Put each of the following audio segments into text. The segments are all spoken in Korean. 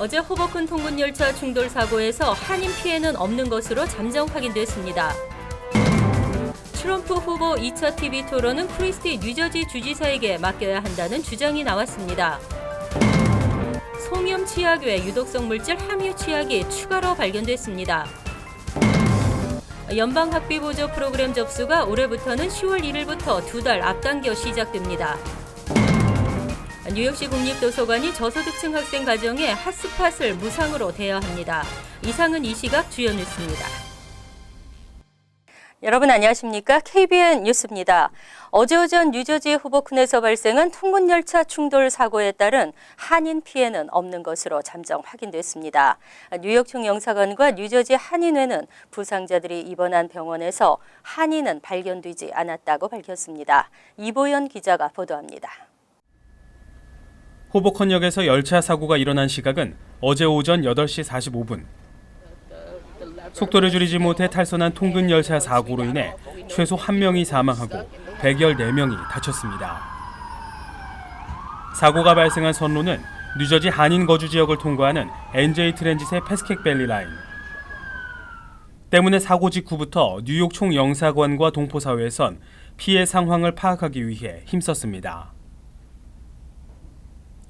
어제 호버큰 통근열차 충돌 사고에서 한인 피해는 없는 것으로 잠정 확인됐습니다. 트럼프 후보 2차 TV 토론은 크리스티 뉴저지 주지사에게 맡겨야 한다는 주장이 나왔습니다. 송염 치약 외 유독성 물질 함유 치약이 추가로 발견됐습니다. 연방학비보조 프로그램 접수가 올해부터는 10월 1일부터 2달 앞당겨 시작됩니다. 뉴욕시 국립도서관이 저소득층 학생 가정에 핫스팟을 무상으로 대여합니다. 이상은 이 시각 주요 뉴스입니다. 여러분 안녕하십니까? KBN 뉴스입니다. 어제 오전 뉴저지 호버큰에서 발생한 통근열차 충돌 사고에 따른 한인 피해는 없는 것으로 잠정 확인됐습니다. 뉴욕청 영사관과 뉴저지 한인회는 부상자들이 입원한 병원에서 한인은 발견되지 않았다고 밝혔습니다. 이보연 기자가 보도합니다. 호버컨역에서 열차 사고가 일어난 시각은 어제 오전 8시 45분. 속도를 줄이지 못해 탈선한 통근 열차 사고로 인해 최소 1명이 사망하고 114명이 다쳤습니다. 사고가 발생한 선로는 뉴저지 한인 거주 지역을 통과하는 NJ 트랜짓의 패스캑밸리 라인. 때문에 사고 직후부터 뉴욕 총영사관과 동포사회에선 피해 상황을 파악하기 위해 힘썼습니다.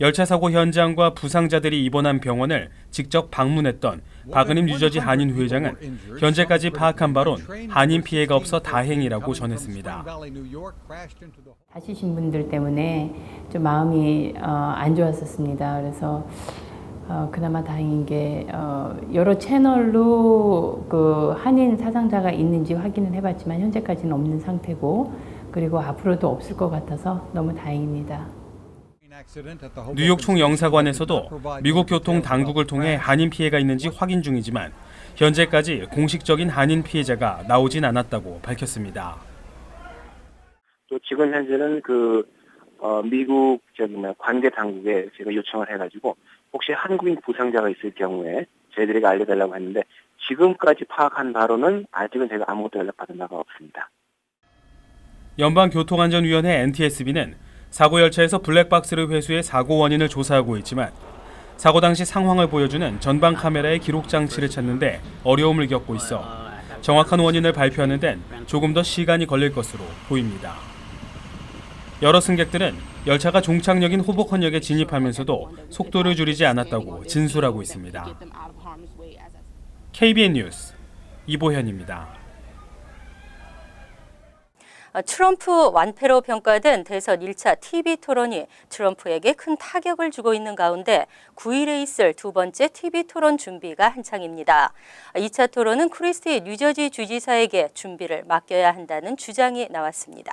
열차 사고 현장과 부상자들이 입원한 병원을 직접 방문했던 박은임 뉴저지 한인 회장은 현재까지 파악한 바론 한인 피해가 없어 다행이라고 전했습니다. 다치신 분들 때문에 좀 마음이 안 좋았었습니다. 그래서 그나마 다행인 게 여러 채널로 그 한인 사상자가 있는지 확인을 해봤지만 현재까지는 없는 상태고 그리고 앞으로도 없을 것 같아서 너무 다행입니다. 뉴욕 총영사관에서도 미국 교통 당국을 통해 한인 피해가 있는지 확인 중이지만 현재까지 공식적인 한인 피해자가 나오진 않았다고 밝혔습니다. 또 지금 현재는 미국 관계 당국에 제가 요청을 해가지고 혹시 한국인 부상자가 있을 경우에 저희들에게 알려달라고 했는데 지금까지 파악한 바로는 아직은 제가 아무것도 연락받은 바가 없습니다. 연방교통안전위원회 NTSB는 사고 열차에서 블랙박스를 회수해 사고 원인을 조사하고 있지만 사고 당시 상황을 보여주는 전방 카메라의 기록 장치를 찾는데 어려움을 겪고 있어 정확한 원인을 발표하는 데는 조금 더 시간이 걸릴 것으로 보입니다. 여러 승객들은 열차가 종착역인 호버컨역에 진입하면서도 속도를 줄이지 않았다고 진술하고 있습니다. KBN 뉴스 이보현입니다. 트럼프 완패로 평가된 대선 1차 TV 토론이 트럼프에게 큰 타격을 주고 있는 가운데 9일에 있을 두 번째 TV 토론 준비가 한창입니다. 2차 토론은 크리스티 뉴저지 주지사에게 준비를 맡겨야 한다는 주장이 나왔습니다.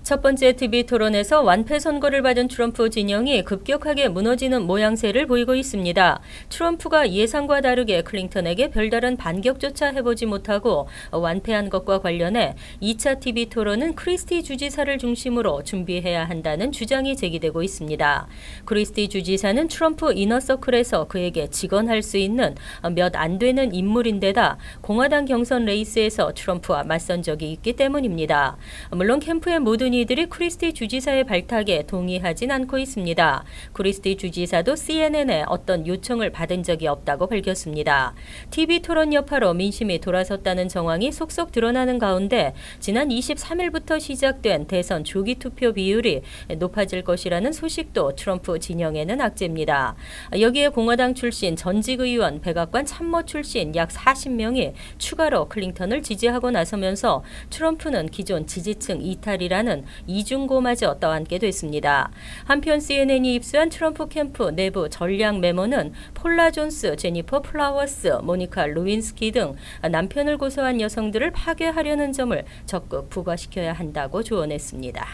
첫 번째 TV 토론에서 완패 선고를 받은 트럼프 진영이 급격하게 무너지는 모양새를 보이고 있습니다. 트럼프가 예상과 다르게 클린턴에게 별다른 반격조차 해보지 못하고 완패한 것과 관련해 2차 TV 토론은 크리스티 주지사를 중심으로 준비해야 한다는 주장이 제기되고 있습니다. 크리스티 주지사는 트럼프 이너서클에서 그에게 직언할 수 있는 몇 안 되는 인물인데다 공화당 경선 레이스에서 트럼프와 맞선 적이 있기 때문입니다. 물론 캠프의 모든 이들이 크리스티 주지사의 발탁에 동의하진 않고 있습니다. 크리스티 주지사도 CNN에 어떤 요청을 받은 적이 없다고 밝혔습니다. TV 토론 여파로 민심이 돌아섰다는 정황이 속속 드러나는 가운데 지난 23일부터 시작된 대선 조기 투표 비율이 높아질 것이라는 소식도 트럼프 진영에는 악재입니다. 여기에 공화당 출신 전직 의원, 백악관 참모 출신 약 40명이 추가로 클린턴을 지지하고 나서면서 트럼프는 기존 지지층 이탈이라는 이중고마저 떠안게 됐습니다. 한편 CNN이 입수한 트럼프 캠프 내부 전략 메모는 폴라 존스, 제니퍼 플라워스, 모니카 루인스키 등 남편을 고소한 여성들을 파괴하려는 점을 적극 부과시켜야 한다고 조언했습니다.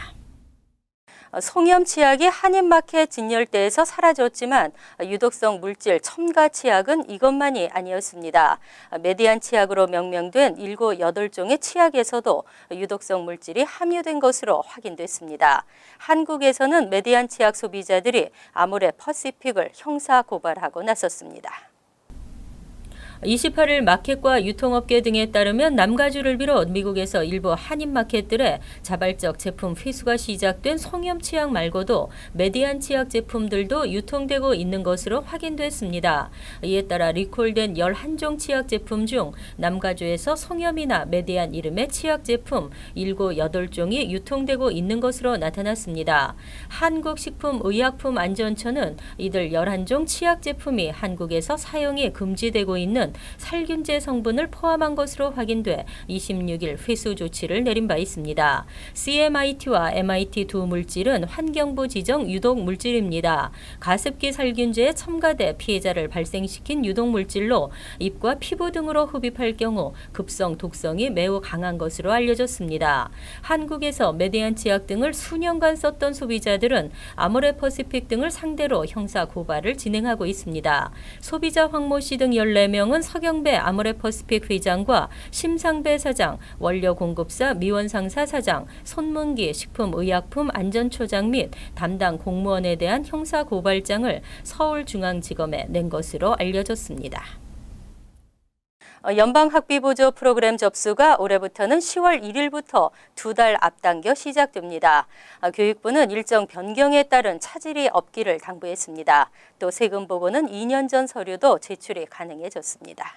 송염 치약이 한인마켓 진열대에서 사라졌지만 유독성 물질 첨가 치약은 이것만이 아니었습니다. 메디안 치약으로 명명된 7, 8종의 치약에서도 유독성 물질이 함유된 것으로 확인됐습니다. 한국에서는 메디안 치약 소비자들이 아모레 퍼시픽을 형사 고발하고 나섰습니다. 28일 마켓과 유통업계 등에 따르면 남가주를 비롯 미국에서 일부 한인 마켓들의 자발적 제품 회수가 시작된 송염 치약 말고도 메디안 치약 제품들도 유통되고 있는 것으로 확인됐습니다. 이에 따라 리콜된 11종 치약 제품 중 남가주에서 송염이나 메디안 이름의 치약 제품 7, 8종이 유통되고 있는 것으로 나타났습니다. 한국식품의약품안전처는 이들 11종 치약 제품이 한국에서 사용이 금지되고 있는 살균제 성분을 포함한 것으로 확인돼 26일 회수 조치를 내린 바 있습니다. CMIT와 MIT 두 물질은 환경부 지정 유독 물질입니다. 가습기 살균제에 첨가돼 피해자를 발생시킨 유독 물질로 입과 피부 등으로 흡입할 경우 급성 독성이 매우 강한 것으로 알려졌습니다. 한국에서 메디안 치약 등을 수년간 썼던 소비자들은 아모레퍼시픽 등을 상대로 형사 고발을 진행하고 있습니다. 소비자 황모 씨 등 14명은 서경배 아모레퍼시픽 회장과 심상배 사장, 원료 공급사 미원상사 사장, 손문기 식품의약품안전처장 및 담당 공무원에 대한 형사 고발장을 서울중앙지검에 낸 것으로 알려졌습니다. 연방학비보조 프로그램 접수가 올해부터는 10월 1일부터 2달 앞당겨 시작됩니다. 교육부는 일정 변경에 따른 차질이 없기를 당부했습니다. 또 세금 보고는 2년 전 서류도 제출이 가능해졌습니다.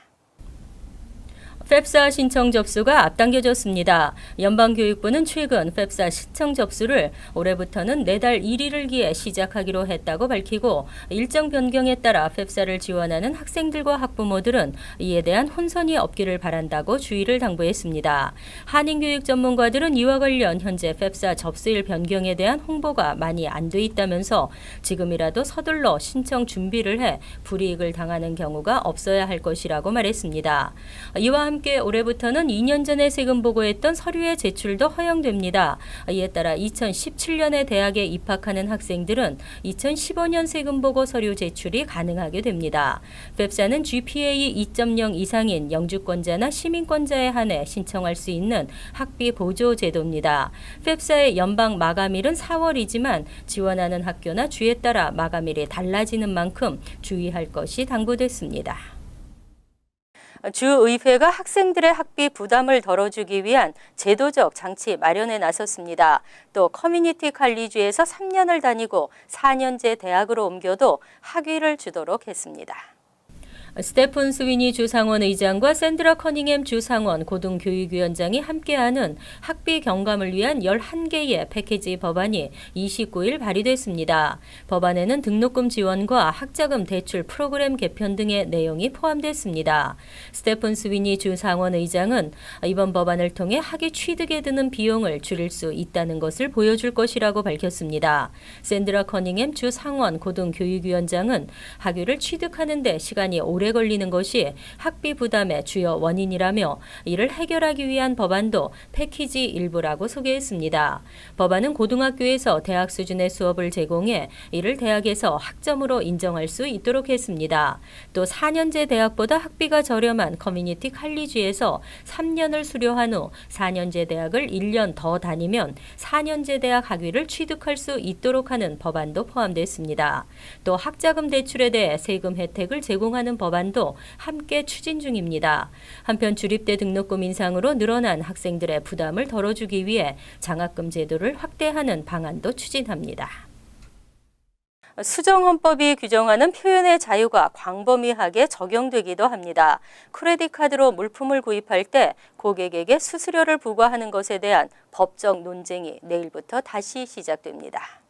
펩사 신청 접수가 앞당겨졌습니다. 연방교육부는 최근 펩사 신청 접수를 올해부터는 내달 1일을 기해 시작하기로 했다고 밝히고 일정 변경에 따라 펩사를 지원하는 학생들과 학부모들은 이에 대한 혼선이 없기를 바란다고 주의를 당부했습니다. 한인교육 전문가들은 이와 관련 현재 펩사 접수일 변경에 대한 홍보가 많이 안 돼 있다면서 지금이라도 서둘러 신청 준비를 해 불이익을 당하는 경우가 없어야 할 것이라고 말했습니다. 이와 함께 올해부터는 2년 전에 세금 보고했던 서류의 제출도 허용됩니다. 이에 따라 2017년에 대학에 입학하는 학생들은 2015년 세금 보고 서류 제출이 가능하게 됩니다. 펩사는 GPA 2.0 이상인 영주권자나 시민권자에 한해 신청할 수 있는 학비 보조 제도입니다. 펩사의 연방 마감일은 4월이지만 지원하는 학교나 주에 따라 마감일이 달라지는 만큼 주의할 것이 당부됐습니다. 주의회가 학생들의 학비 부담을 덜어주기 위한 제도적 장치 마련에 나섰습니다. 또 커뮤니티 칼리지에서 3년을 다니고 4년제 대학으로 옮겨도 학위를 주도록 했습니다. 스테픈 스위니 주상원 의장과 샌드라 커닝햄 주상원 고등교육위원장이 함께하는 학비 경감을 위한 11개의 패키지 법안이 29일 발의됐습니다. 법안에는 등록금 지원과 학자금 대출 프로그램 개편 등의 내용이 포함됐습니다. 스테픈 스위니 주상원 의장은 이번 법안을 통해 학위 취득에 드는 비용을 줄일 수 있다는 것을 보여줄 것이라고 밝혔습니다. 샌드라 커닝햄 주상원 고등교육위원장은 학위를 취득하는 데 시간이 오래 걸리는 것이 학비 부담의 주요 원인이라며 이를 해결하기 위한 법안도 패키지 일부라고 소개했습니다. 법안은 고등학교에서 대학 수준의 수업을 제공해 이를 대학에서 학점으로 인정할 수 있도록 했습니다. 또 4년제 대학보다 학비가 저렴한 커뮤니티 칼리지에서 3년을 수료한 후 4년제 대학을 1년 더 다니면 4년제 대학 학위를 취득할 수 있도록 하는 법안도 포함됐습니다. 또 학자금 대출에 대해 세금 혜택을 제공하는 법안도 함께 추진 중입니다. 한편 주립대 등록금 인상으로 늘어난 학생들의 부담을 덜어주기 위해 장학금 제도를 확대하는 방안도 추진합니다. 수정헌법이 규정하는 표현의 자유가 광범위하게 적용되기도 합니다. 크레딧 카드로 물품을 구입할 때 고객에게 수수료를 부과하는 것에 대한 법적 논쟁이 내일부터 다시 시작됩니다.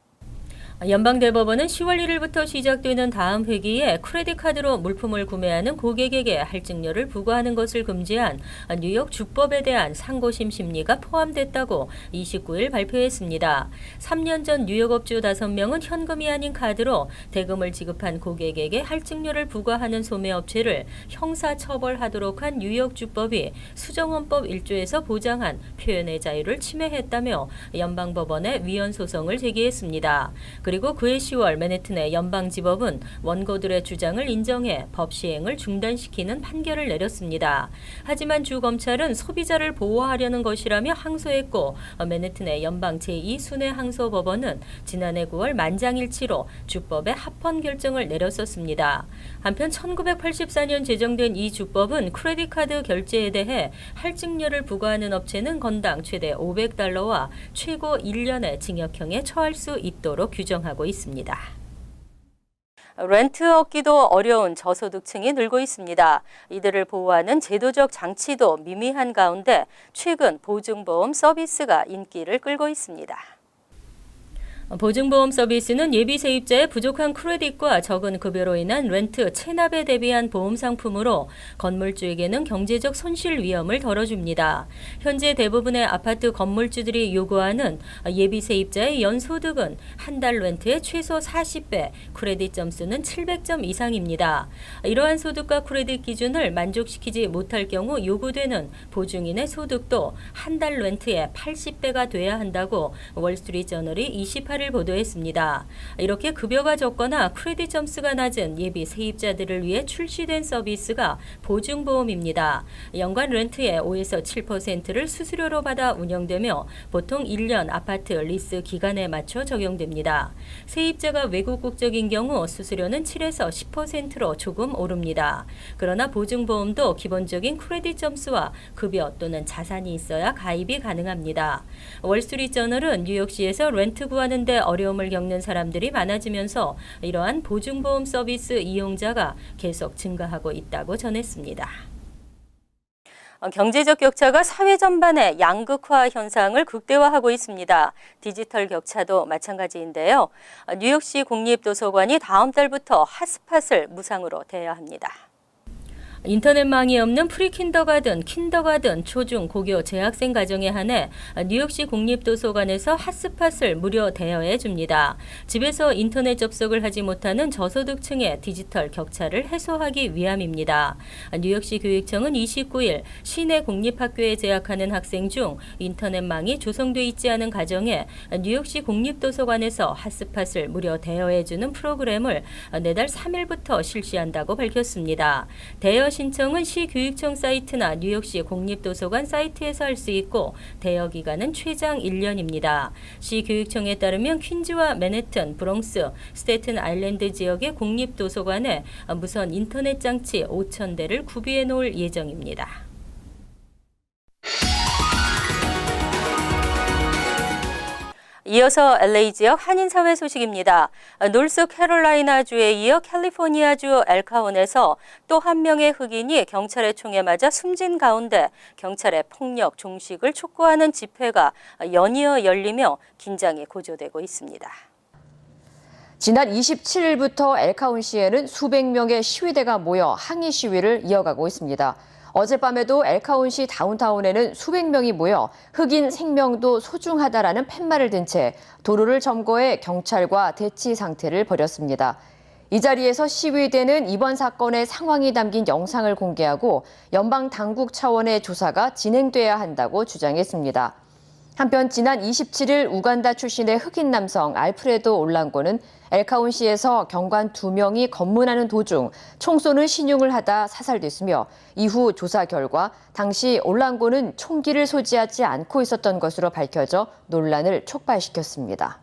연방대법원은 10월 1일부터 시작되는 다음 회기에 크레딧 카드로 물품을 구매하는 고객에게 할증료를 부과하는 것을 금지한 뉴욕 주법에 대한 상고심 심리가 포함됐다고 29일 발표했습니다. 3년 전 뉴욕 업주 5명은 현금이 아닌 카드로 대금을 지급한 고객에게 할증료를 부과하는 소매업체를 형사처벌하도록 한 뉴욕 주법이 수정헌법 1조에서 보장한 표현의 자유를 침해했다며 연방법원에 위헌 소송을 제기했습니다. 그리고 그해 10월 맨해튼의 연방지법은 원고들의 주장을 인정해 법 시행을 중단시키는 판결을 내렸습니다. 하지만 주 검찰은 소비자를 보호하려는 것이라며 항소했고 맨해튼의 연방 제2순회항소법원은 지난해 9월 만장일치로 주법의 합헌 결정을 내렸었습니다. 한편 1984년 제정된 이 주법은 크레딧 카드 결제에 대해 할증료를 부과하는 업체는 건당 최대 $500와 최고 1년의 징역형에 처할 수 있도록 규정하고 있습니다. 렌트 얻기도 어려운 저소득층이 늘고 있습니다. 이들을 보호하는 제도적 장치도 미미한 가운데 최근 보증보험 서비스가 인기를 끌고 있습니다. 보증보험 서비스는 예비 세입자의 부족한 크레딧과 적은 급여로 인한 렌트 체납에 대비한 보험 상품으로 건물주에게는 경제적 손실 위험을 덜어줍니다. 현재 대부분의 아파트 건물주들이 요구하는 예비 세입자의 연소득은 한 달 렌트의 최소 40배, 크레딧 점수는 700점 이상입니다. 이러한 소득과 크레딧 기준을 만족시키지 못할 경우 요구되는 보증인의 소득도 한 달 렌트의 80배가 돼야 한다고 월스트리트저널이 28일 보도했습니다. 이렇게 급여가 적거나 크레딧 점수가 낮은 예비 세입자들을 위해 출시된 서비스가 보증보험입니다. 연간 렌트의 5에서 7%를 수수료로 받아 운영되며 보통 1년 아파트 리스 기간에 맞춰 적용됩니다. 세입자가 외국 국적인 경우 수수료는 7에서 10%로 조금 오릅니다. 그러나 보증보험도 기본적인 크레딧 점수와 급여 또는 자산이 있어야 가입이 가능합니다. 월스트리트저널은 뉴욕시에서 렌트 구하는 데 어려움을 겪는 사람들이 많아지면서 이러한 보증보험 서비스 이용자가 계속 증가하고 있다고 전했습니다. 경제적 격차가 사회 전반의 양극화 현상을 극대화하고 있습니다. 디지털 격차도 마찬가지인데요. 뉴욕시 국립도서관이 다음 달부터 핫스팟을 무상으로 대여합니다. 인터넷망이 없는 프리킨더가든, 킨더가든, 초중, 고교, 재학생 가정에 한해 뉴욕시 국립도서관에서 핫스팟을 무료 대여해 줍니다. 집에서 인터넷 접속을 하지 못하는 저소득층의 디지털 격차를 해소하기 위함입니다. 뉴욕시 교육청은 29일 시내 공립학교에 재학하는 학생 중 인터넷망이 조성돼 있지 않은 가정에 뉴욕시 국립도서관에서 핫스팟을 무료 대여해 주는 프로그램을 내달 3일부터 실시한다고 밝혔습니다. 대여 신청은 시교육청 사이트나 뉴욕시 국립도서관 사이트에서 할 수 있고 대여 기간은 최장 1년입니다. 시교육청에 따르면 퀸즈와 맨해튼, 브롱스, 스테튼 아일랜드 지역의 국립도서관에 무선 인터넷 장치 5,000대를 구비해 놓을 예정입니다. 이어서 LA 지역 한인사회 소식입니다. 노스캐롤라이나주에 이어 캘리포니아주 엘카혼에서 또 한 명의 흑인이 경찰의 총에 맞아 숨진 가운데 경찰의 폭력 종식을 촉구하는 집회가 연이어 열리며 긴장이 고조되고 있습니다. 지난 27일부터 엘카혼시에는 수백 명의 시위대가 모여 항의 시위를 이어가고 있습니다. 어젯밤에도 엘카혼시 다운타운에는 수백 명이 모여 흑인 생명도 소중하다라는 팻말을 든 채 도로를 점거해 경찰과 대치 상태를 벌였습니다. 이 자리에서 시위대는 이번 사건의 상황이 담긴 영상을 공개하고 연방 당국 차원의 조사가 진행돼야 한다고 주장했습니다. 한편 지난 27일 우간다 출신의 흑인 남성 알프레도 올랑고는 엘카혼시에서 경관 2명이 검문하는 도중 총 쏘는 신용을 하다 사살됐으며 이후 조사 결과 당시 올랑고는 총기를 소지하지 않고 있었던 것으로 밝혀져 논란을 촉발시켰습니다.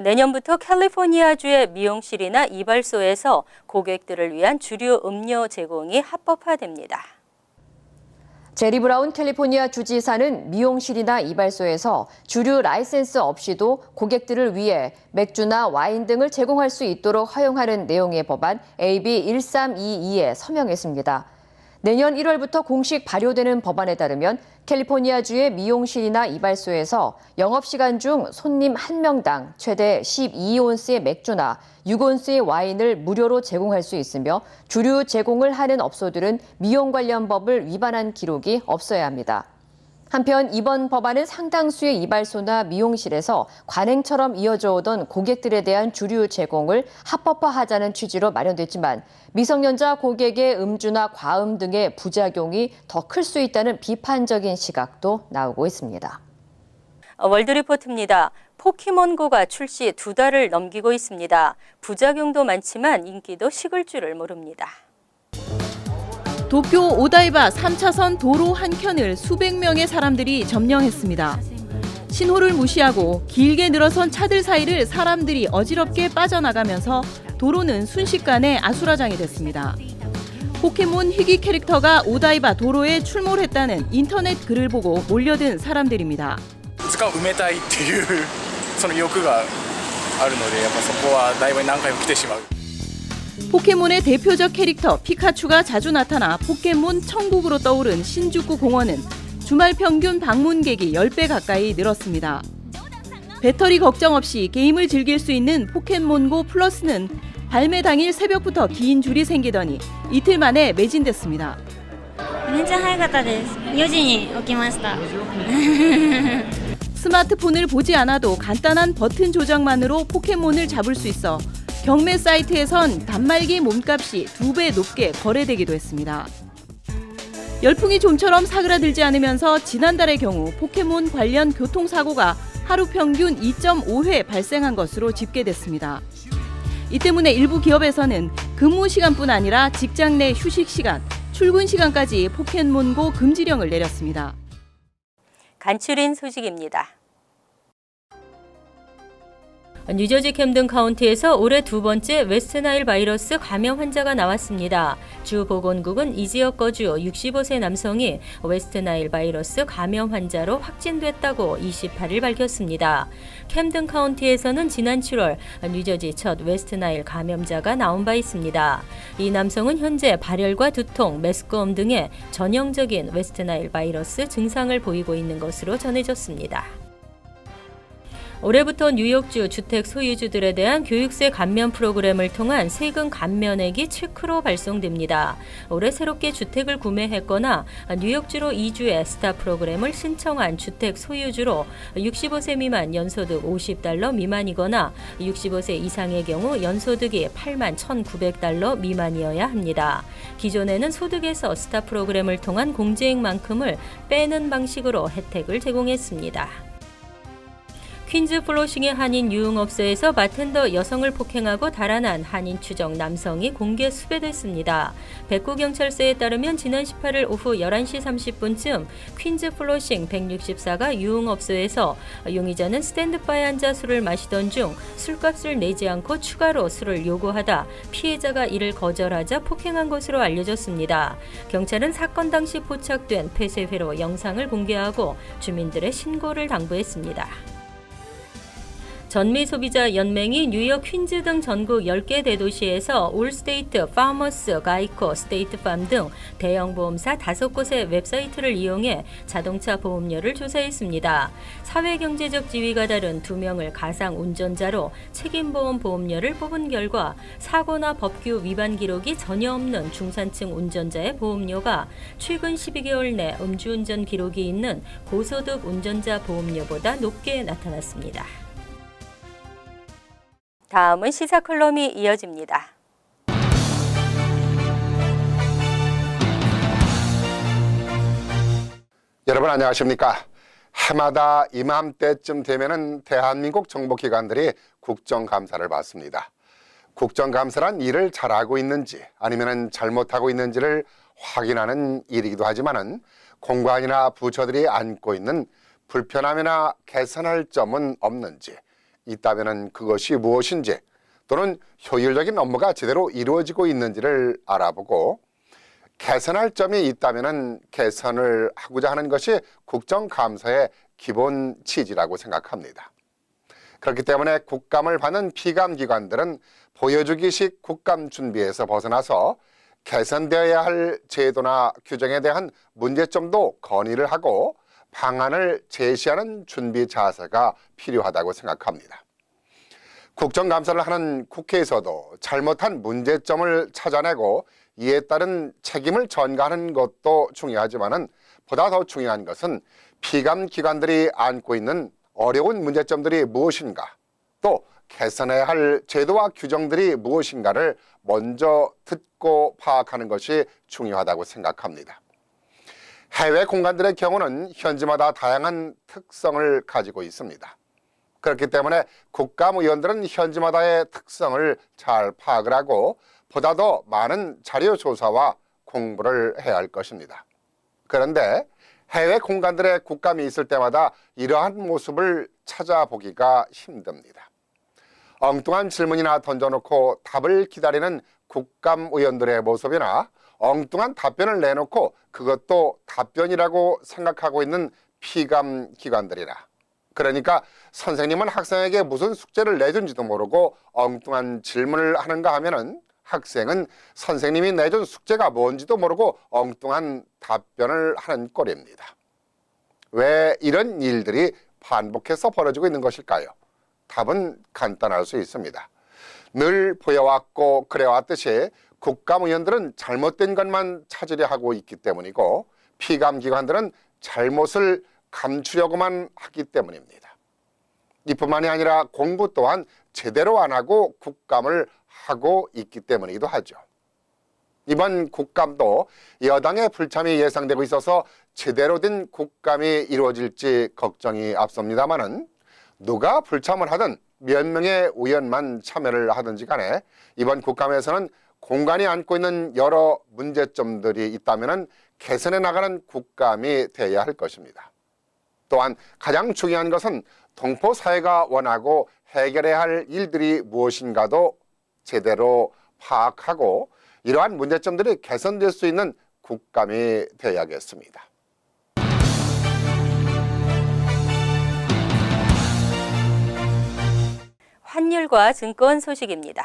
내년부터 캘리포니아주의 미용실이나 이발소에서 고객들을 위한 주류 음료 제공이 합법화됩니다. 제리 브라운 캘리포니아 주지사는 미용실이나 이발소에서 주류 라이센스 없이도 고객들을 위해 맥주나 와인 등을 제공할 수 있도록 허용하는 내용의 법안 AB 1322에 서명했습니다. 내년 1월부터 공식 발효되는 법안에 따르면 캘리포니아주의 미용실이나 이발소에서 영업시간 중 손님 1명당 최대 12온스의 맥주나 6온스의 와인을 무료로 제공할 수 있으며 주류 제공을 하는 업소들은 미용 관련 법을 위반한 기록이 없어야 합니다. 한편 이번 법안은 상당수의 이발소나 미용실에서 관행처럼 이어져 오던 고객들에 대한 주류 제공을 합법화하자는 취지로 마련됐지만 미성년자 고객의 음주나 과음 등의 부작용이 더 클 수 있다는 비판적인 시각도 나오고 있습니다. 월드리포트입니다. 포켓몬고가 출시 2달을 넘기고 있습니다. 부작용도 많지만 인기도 식을 줄을 모릅니다. 도쿄 오다이바 3차선 도로 한켠을 수백 명의 사람들이 점령했습니다. 신호를 무시하고 길게 늘어선 차들 사이를 사람들이 어지럽게 빠져나가면서 도로는 순식간에 아수라장이 됐습니다. 포켓몬 희귀 캐릭터가 오다이바 도로에 출몰했다는 인터넷 글을 보고 몰려든 사람들입니다. いつか埋めたいっていうその欲があるので、やっぱそこはだいぶ何回も来てしまう。 포켓몬의 대표적 캐릭터 피카츄가 자주 나타나 포켓몬 천국으로 떠오른 신주쿠 공원은 주말 평균 방문객이 10배 가까이 늘었습니다. 배터리 걱정 없이 게임을 즐길 수 있는 포켓몬고 플러스는 발매 당일 새벽부터 긴 줄이 생기더니 이틀 만에 매진됐습니다. めっちゃ早かったです。4時に起きました。 스마트폰을 보지 않아도 간단한 버튼 조작만으로 포켓몬을 잡을 수 있어 경매 사이트에선 단말기 몸값이 2배 높게 거래되기도 했습니다. 열풍이 좀처럼 사그라들지 않으면서 지난달의 경우 포켓몬 관련 교통사고가 하루 평균 2.5회 발생한 것으로 집계됐습니다. 이 때문에 일부 기업에서는 근무 시간뿐 아니라 직장 내 휴식 시간, 출근 시간까지 포켓몬고 금지령을 내렸습니다. 간추린 소식입니다. 뉴저지 캠든 카운티에서 올해 2번째 웨스트나일 바이러스 감염 환자가 나왔습니다. 주 보건국은 이 지역 거주 65세 남성이 웨스트나일 바이러스 감염 환자로 확진됐다고 28일 밝혔습니다. 캠든 카운티에서는 지난 7월 뉴저지 첫 웨스트나일 감염자가 나온 바 있습니다. 이 남성은 현재 발열과 두통, 메스꺼움 등의 전형적인 웨스트나일 바이러스 증상을 보이고 있는 것으로 전해졌습니다. 올해부터 뉴욕주 주택 소유주들에 대한 교육세 감면 프로그램을 통한 세금 감면액이 체크로 발송됩니다. 올해 새롭게 주택을 구매했거나 뉴욕주로 이주해 스타 프로그램을 신청한 주택 소유주로 65세 미만 연소득 $50 미만이거나 65세 이상의 경우 연소득이 $81,900 미만이어야 합니다. 기존에는 소득에서 스타 프로그램을 통한 공제액만큼을 빼는 방식으로 혜택을 제공했습니다. 퀸즈 플로싱의 한인 유흥업소에서 바텐더 여성을 폭행하고 달아난 한인 추정 남성이 공개 수배됐습니다. 백구경찰서에 따르면 지난 18일 오후 11시 30분쯤 퀸즈 플로싱 164가 유흥업소에서 용의자는 스탠드바에 앉아 술을 마시던 중 술값을 내지 않고 추가로 술을 요구하다 피해자가 이를 거절하자 폭행한 것으로 알려졌습니다. 경찰은 사건 당시 포착된 폐쇄회로 영상을 공개하고 주민들의 신고를 당부했습니다. 전미소비자 연맹이 뉴욕 퀸즈 등 전국 10개 대도시에서 올스테이트, 파머스, 가이코, 스테이트팜 등 대형 보험사 5곳의 웹사이트를 이용해 자동차 보험료를 조사했습니다. 사회경제적 지위가 다른 2명을 가상 운전자로 책임보험 보험료를 뽑은 결과 사고나 법규 위반 기록이 전혀 없는 중산층 운전자의 보험료가 최근 12개월 내 음주운전 기록이 있는 고소득 운전자 보험료보다 높게 나타났습니다. 다음은 시사 컬럼이 이어집니다. 여러분 안녕하십니까? 해마다 이맘때쯤 되면은 대한민국 정보기관들이 국정감사를 받습니다. 국정감사란 일을 잘하고 있는지 아니면은 잘못하고 있는지를 확인하는 일이기도 하지만은 공관이나 부처들이 안고 있는 불편함이나 개선할 점은 없는지, 있다면은 그것이 무엇인지, 또는 효율적인 업무가 제대로 이루어지고 있는지를 알아보고 개선할 점이 있다면은 개선을 하고자 하는 것이 국정감사의 기본 취지라고 생각합니다. 그렇기 때문에 국감을 받는 피감기관들은 보여주기식 국감 준비에서 벗어나서 개선되어야 할 제도나 규정에 대한 문제점도 건의를 하고 방안을 제시하는 준비 자세가 필요하다고 생각합니다. 국정감사를 하는 국회에서도 잘못한 문제점을 찾아내고 이에 따른 책임을 전가하는 것도 중요하지만은 보다 더 중요한 것은 피감기관들이 안고 있는 어려운 문제점들이 무엇인가, 또 개선해야 할 제도와 규정들이 무엇인가를 먼저 듣고 파악하는 것이 중요하다고 생각합니다. 해외 공간들의 경우는 현지마다 다양한 특성을 가지고 있습니다. 그렇기 때문에 국감의원들은 현지마다의 특성을 잘 파악을 하고 보다 더 많은 자료 조사와 공부를 해야 할 것입니다. 그런데 해외 공간들의 국감이 있을 때마다 이러한 모습을 찾아보기가 힘듭니다. 엉뚱한 질문이나 던져놓고 답을 기다리는 국감 의원들의 모습이나 엉뚱한 답변을 내놓고 그것도 답변이라고 생각하고 있는 피감 기관들이나, 그러니까 선생님은 학생에게 무슨 숙제를 내준지도 모르고 엉뚱한 질문을 하는가 하면은 학생은 선생님이 내준 숙제가 뭔지도 모르고 엉뚱한 답변을 하는 꼴입니다. 왜 이런 일들이 반복해서 벌어지고 있는 것일까요? 답은 간단할 수 있습니다. 늘 보여왔고 그래왔듯이 국감의원들은 잘못된 것만 찾으려 하고 있기 때문이고 피감기관들은 잘못을 감추려고만 하기 때문입니다. 이뿐만이 아니라 공부 또한 제대로 안 하고 국감을 하고 있기 때문이기도 하죠. 이번 국감도 여당의 불참이 예상되고 있어서 제대로 된 국감이 이루어질지 걱정이 앞섭니다마는 누가 불참을 하든 몇 명의 의원만 참여를 하든지 간에 이번 국감에서는 공간이 안고 있는 여러 문제점들이 있다면 개선해 나가는 국감이 되어야 할 것입니다. 또한 가장 중요한 것은 동포 사회가 원하고 해결해야 할 일들이 무엇인가도 제대로 파악하고 이러한 문제점들이 개선될 수 있는 국감이 되어야겠습니다. 환율과 증권 소식입니다.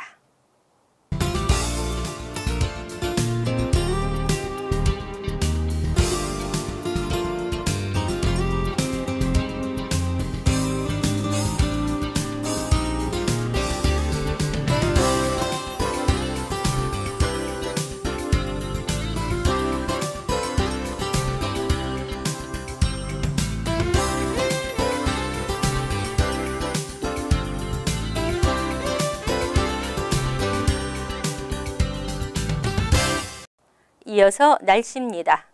이어서 날씨입니다.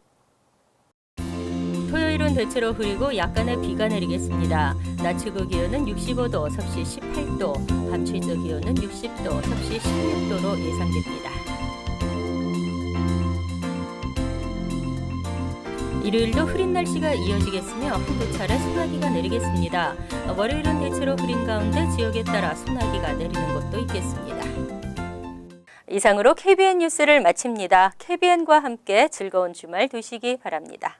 토요일은 대체로 흐리고 약간의 비가 내리겠습니다. 낮 최고 기온은 65도, 섭씨 18도, 밤 최저 기온은 60도, 섭씨 16도로 예상됩니다. 일요일도 흐린 날씨가 이어지겠으며 한두 차례 소나기가 내리겠습니다. 월요일은 대체로 흐린 가운데 지역에 따라 소나기가 내리는 곳도 있겠습니다. 이상으로 KBN 뉴스를 마칩니다. KBN과 함께 즐거운 주말 되시기 바랍니다.